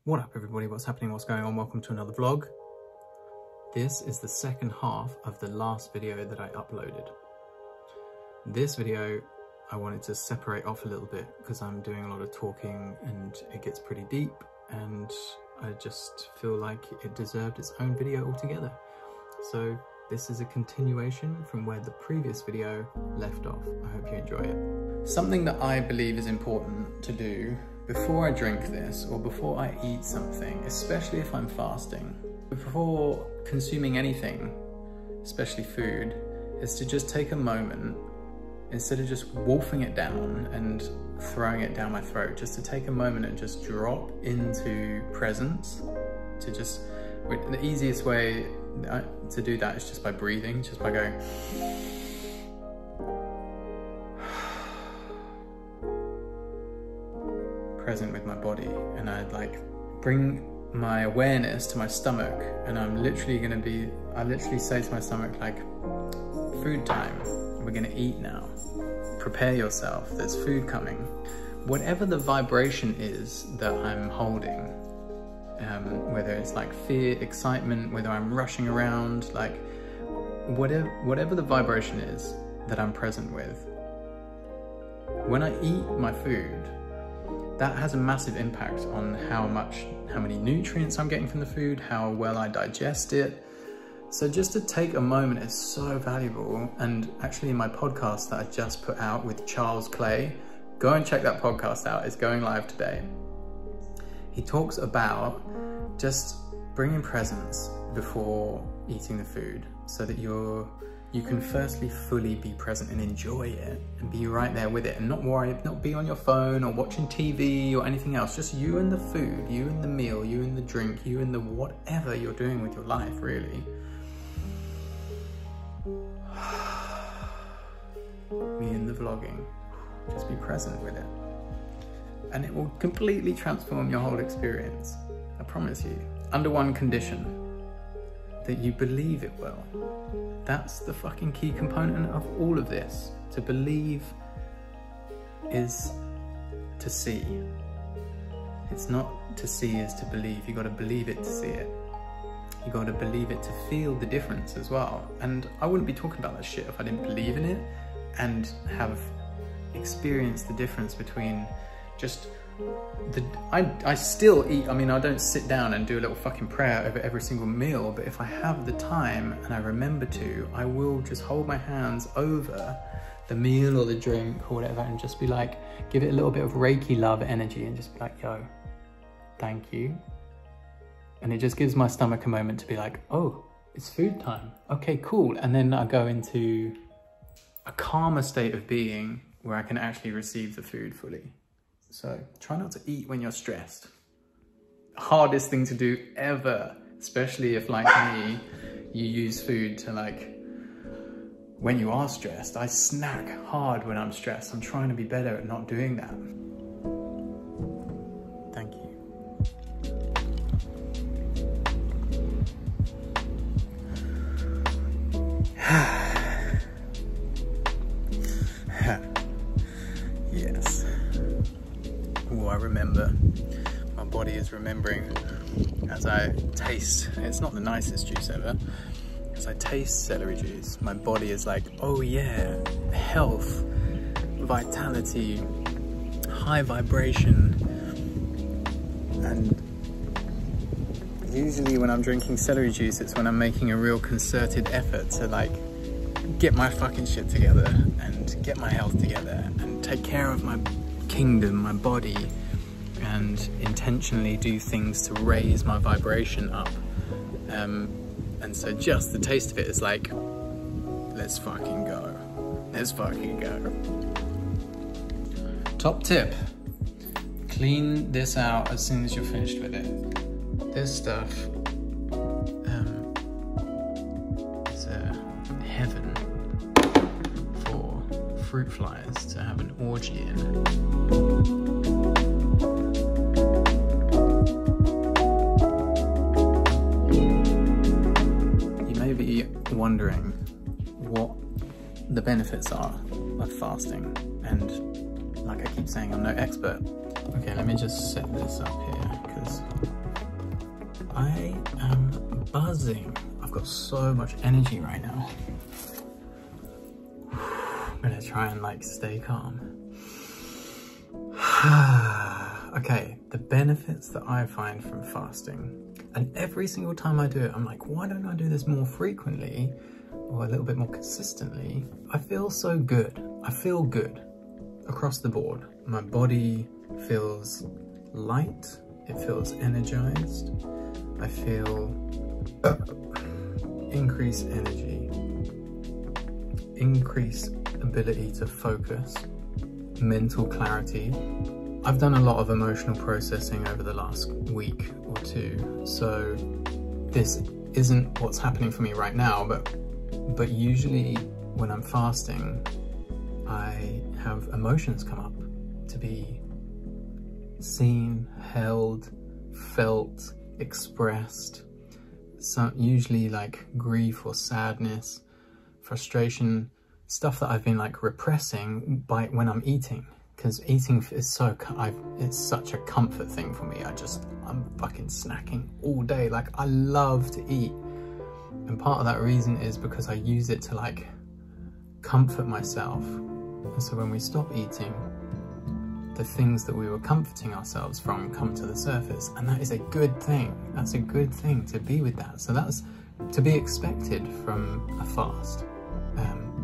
What up everybody, what's happening, what's going on? Welcome to another vlog. This is the second half of the last video that I uploaded. This video I wanted to separate off a little bit because I'm doing a lot of talking and it gets pretty deep and I just feel like it deserved its own video altogether. So this is a continuation from where the previous video left off. I hope you enjoy it. Something that I believe is important to do before I drink this or before I eat something, especially if I'm fasting, before consuming anything, especially food, is to just take a moment, instead of just wolfing it down and throwing it down my throat, just to take a moment and just drop into presence. To just, the easiest way to do that is just by breathing, just by going present with my body, and I'd like bring my awareness to my stomach, and I'm literally gonna be, I literally say to my stomach like, food time, we're gonna eat now, prepare yourself, there's food coming. Whatever the vibration is that I'm holding, whether it's like fear, excitement, whether I'm rushing around, like whatever the vibration is that I'm present with, when I eat my food, that has a massive impact on how many nutrients I'm getting from the food, how well I digest it. So just to take a moment is so valuable. And actually in my podcast that I just put out with Charles Clay, go and check that podcast out, it's going live today. He talks about just bringing presence before eating the food so that you can firstly fully be present and enjoy it and be right there with it and not worry, not be on your phone or watching TV or anything else, just you and the food, you and the meal, you and the drink, you and the whatever you're doing with your life, really. Me and the vlogging, just be present with it. And it will completely transform your whole experience, I promise you. Under one condition, that you believe it will. That's the fucking key component of all of this. To believe is to see. It's not to see is to believe. You gotta believe it to see it. You gotta believe it to feel the difference as well. And I wouldn't be talking about that shit if I didn't believe in it and have experienced the difference between just I still eat, I mean, I don't sit down and do a little fucking prayer over every single meal, but if I have the time and I remember to, I will just hold my hands over the meal or the drink or whatever and just be like, give it a little bit of Reiki love energy and just be like, yo, thank you. And it just gives my stomach a moment to be like, oh, it's food time. Okay, cool. And then I go into a calmer state of being where I can actually receive the food fully. So try not to eat when you're stressed. Hardest thing to do ever, especially if like me, you use food to like, when you are stressed. I snack hard when I'm stressed. I'm trying to be better at not doing that. Thank you. Yes. Oh, I remember. My body is remembering as I taste. It's not the nicest juice ever. As I taste celery juice, my body is like, oh yeah, health, vitality, high vibration. And usually when I'm drinking celery juice, it's when I'm making a real concerted effort to like get my fucking shit together and get my health together and take care of my kingdom, my body, and intentionally do things to raise my vibration up. And so just the taste of it is like, let's fucking go. Let's fucking go. Top tip, clean this out as soon as you're finished with it. This stuff is heaven for fruit flies to have an orgy in. Wondering what the benefits are of fasting, and like I keep saying, I'm no expert. Okay, let me just set this up here because I am buzzing. I've got so much energy right now. I'm gonna try and like stay calm. Okay, the benefits that I find from fasting, and every single time I do it, I'm like, why don't I do this more frequently or a little bit more consistently? I feel so good. I feel good across the board. My body feels light. It feels energized. I feel increased energy, increased ability to focus, mental clarity. I've done a lot of emotional processing over the last week or two, so this isn't what's happening for me right now, but usually when I'm fasting, I have emotions come up to be seen, held, felt, expressed. So usually like grief or sadness, frustration, stuff that I've been like repressing by when I'm eating, because eating is it's such a comfort thing for me. I'm fucking snacking all day. Like, I love to eat, and part of that reason is because I use it to like comfort myself. And so when we stop eating, the things that we were comforting ourselves from come to the surface, and that is a good thing. That's a good thing to be with that. So that's to be expected from a fast,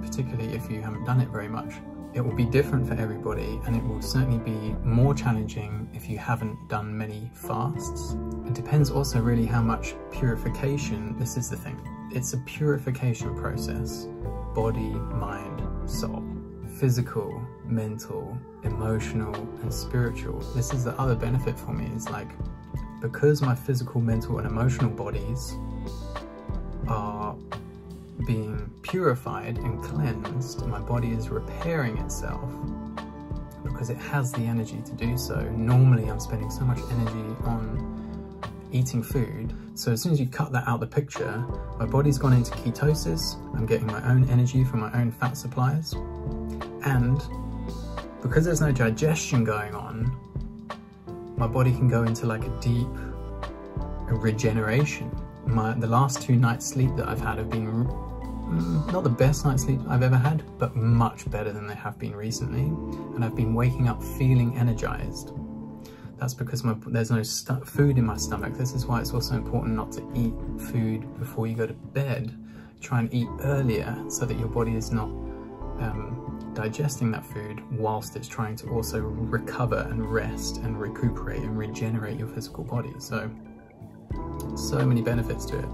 particularly if you haven't done it very much. It will be different for everybody, and it will certainly be more challenging if you haven't done many fasts. It depends also really how much purification, this is the thing, it's a purification process. Body, mind, soul. Physical, mental, emotional, and spiritual. This is the other benefit for me, is like, because my physical, mental, and emotional bodies are being purified and cleansed, my body is repairing itself because it has the energy to do so. Normally I'm spending so much energy on eating food, so as soon as you cut that out of the picture, my body's gone into ketosis, I'm getting my own energy from my own fat supplies, and because there's no digestion going on, my body can go into like a deep regeneration. The last 2 nights sleep that I've had have been not the best night's sleep I've ever had, but much better than they have been recently, and I've been waking up feeling energized. That's because there's no food in my stomach. This is why it's also important not to eat food before you go to bed. Try and eat earlier so that your body is not digesting that food whilst it's trying to also recover and rest and recuperate and regenerate your physical body. So many benefits to it.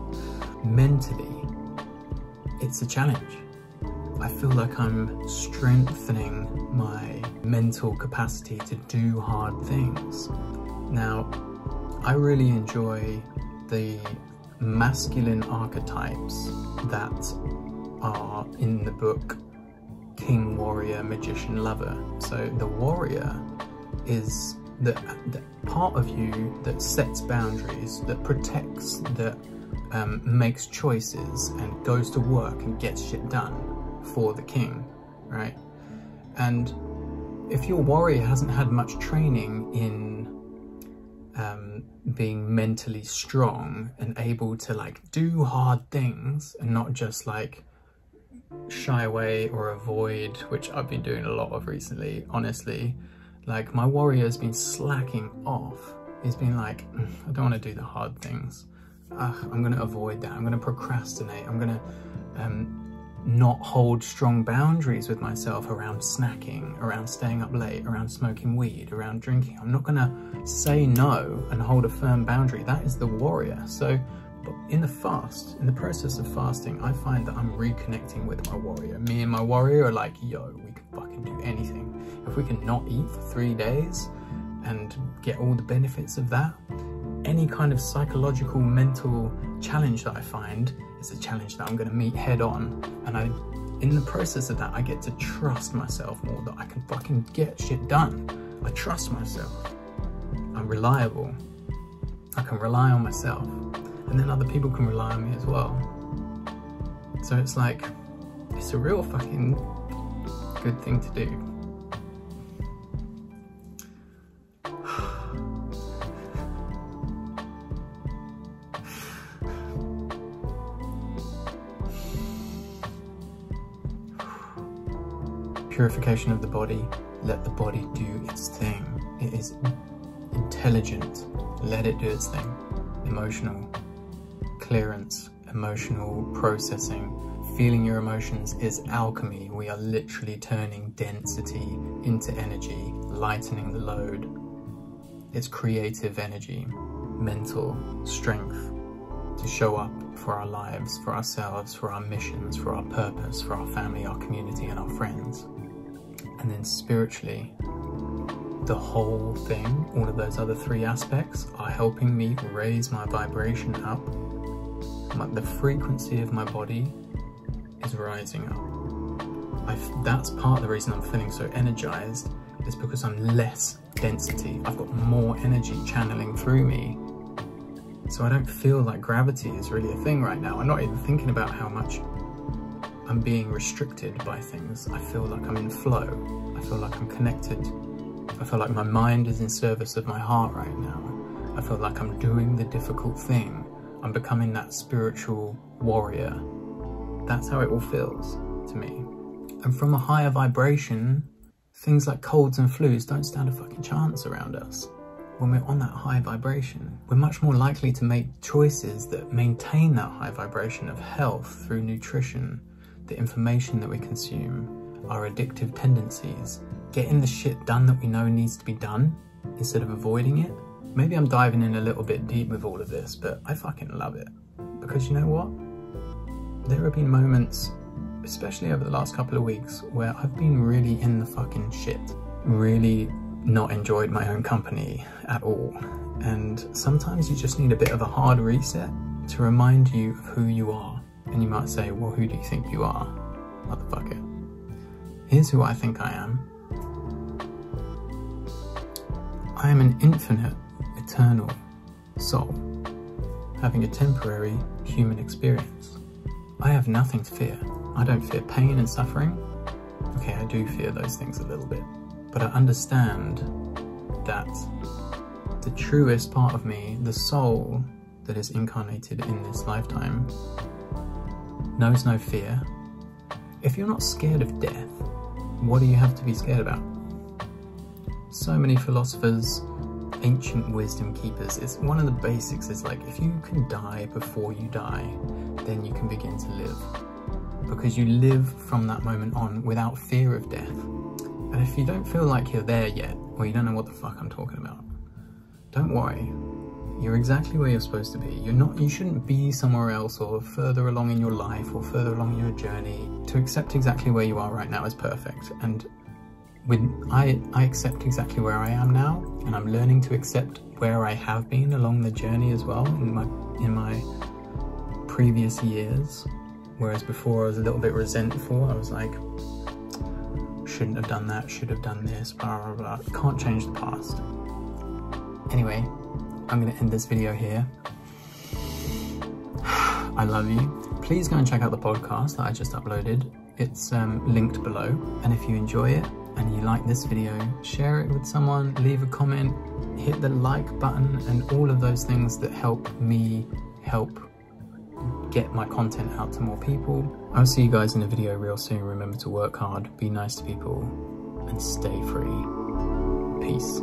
Mentally, it's a challenge. I feel like I'm strengthening my mental capacity to do hard things. Now, I really enjoy the masculine archetypes that are in the book King, Warrior, Magician, Lover. So the warrior is the part of you that sets boundaries, that protects, that makes choices and goes to work and gets shit done for the king, right? And if your warrior hasn't had much training in being mentally strong and able to like do hard things and not just like shy away or avoid, which I've been doing a lot of recently, honestly. Like, my warrior has been slacking off. He's been like, I don't want to do the hard things. I'm going to avoid that. I'm going to procrastinate. I'm going to not hold strong boundaries with myself around snacking, around staying up late, around smoking weed, around drinking. I'm not going to say no and hold a firm boundary. That is the warrior. So but in the process of fasting, I find that I'm reconnecting with my warrior. Me and my warrior are like, yo, we can fucking do anything. If we can not eat for 3 days and get all the benefits of that, any kind of psychological, mental challenge that I find is a challenge that I'm going to meet head on. And in the process of that, I get to trust myself more, that I can fucking get shit done. I trust myself. I'm reliable. I can rely on myself. And then other people can rely on me as well. So it's like, it's a real fucking good thing to do. purification of the body. Let the body do its thing. It is intelligent. Let it do its thing. Emotional clearance, emotional processing. Feeling your emotions is alchemy. We are literally turning density into energy, lightening the load. It's creative energy, mental strength to show up for our lives, for ourselves, for our missions, for our purpose, for our family, our community, and our friends. And then spiritually, the whole thing, all of those other three aspects are helping me raise my vibration up. The frequency of my body is rising up. That's part of the reason I'm feeling so energized, is because I'm less density. I've got more energy channeling through me. So I don't feel like gravity is really a thing right now. I'm not even thinking about how much I'm being restricted by things. I feel like I'm in flow. I feel like I'm connected. I feel like my mind is in service of my heart right now. I feel like I'm doing the difficult thing. I'm becoming that spiritual warrior. That's how it all feels to me. And from a higher vibration, things like colds and flus don't stand a fucking chance around us. When we're on that high vibration, we're much more likely to make choices that maintain that high vibration of health through nutrition, the information that we consume, our addictive tendencies, getting the shit done that we know needs to be done instead of avoiding it. Maybe I'm diving in a little bit deep with all of this, but I fucking love it. Because you know what? There have been moments, especially over the last couple of weeks, where I've been really in the fucking shit. Really not enjoyed my own company at all. And sometimes you just need a bit of a hard reset to remind you of who you are. And you might say, well, who do you think you are? Motherfucker. Here's who I think I am. I am an infinite, eternal soul, having a temporary human experience. I have nothing to fear. I don't fear pain and suffering. Okay, I do fear those things a little bit, but I understand that the truest part of me, the soul that is incarnated in this lifetime, knows no fear. If you're not scared of death, what do you have to be scared about? So many philosophers, ancient wisdom keepers, it's one of the basics. It's like, if you can die before you die, then you can begin to live. Because you live from that moment on without fear of death. And if you don't feel like you're there yet, or you don't know what the fuck I'm talking about, don't worry. You're exactly where you're supposed to be. You shouldn't be somewhere else or further along in your life or further along in your journey. To accept exactly where you are right now is perfect. And I accept exactly where I am now, and I'm learning to accept where I have been along the journey as well in my previous years. Whereas before I was a little bit resentful. I was like, shouldn't have done that, should have done this, blah, blah, blah. Can't change the past. Anyway, I'm gonna end this video here. I love you. Please go and check out the podcast that I just uploaded. It's linked below. And if you enjoy it and you like this video, share it with someone, leave a comment, hit the like button, and all of those things that help me help get my content out to more people. I'll see you guys in a video real soon. Remember to work hard, be nice to people, and stay free. Peace.